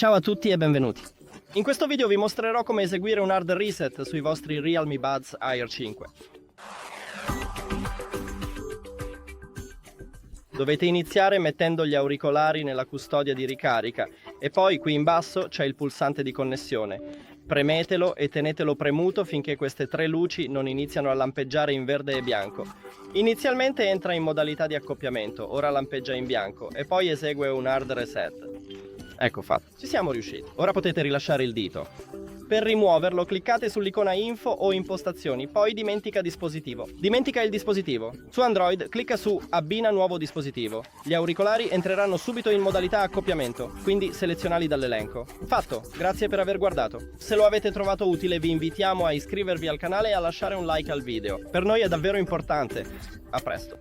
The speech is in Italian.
Ciao a tutti e benvenuti. In questo video vi mostrerò come eseguire un hard reset sui vostri REALME Buds Air 5. Dovete iniziare mettendo gli auricolari nella custodia di ricarica e poi qui in basso c'è il pulsante di connessione. Premetelo e tenetelo premuto finché queste tre luci non iniziano a lampeggiare in verde e bianco. Inizialmente entra in modalità di accoppiamento, ora lampeggia in bianco e poi esegue un hard reset. Ecco fatto, ci siamo riusciti. Ora potete rilasciare il dito. Per rimuoverlo cliccate sull'icona info o impostazioni, poi dimentica dispositivo. Dimentica il dispositivo. Su Android clicca su abbina nuovo dispositivo. Gli auricolari entreranno subito in modalità accoppiamento, quindi selezionali dall'elenco. Fatto, grazie per aver guardato. Se lo avete trovato utile vi invitiamo a iscrivervi al canale e a lasciare un like al video. Per noi è davvero importante. A presto.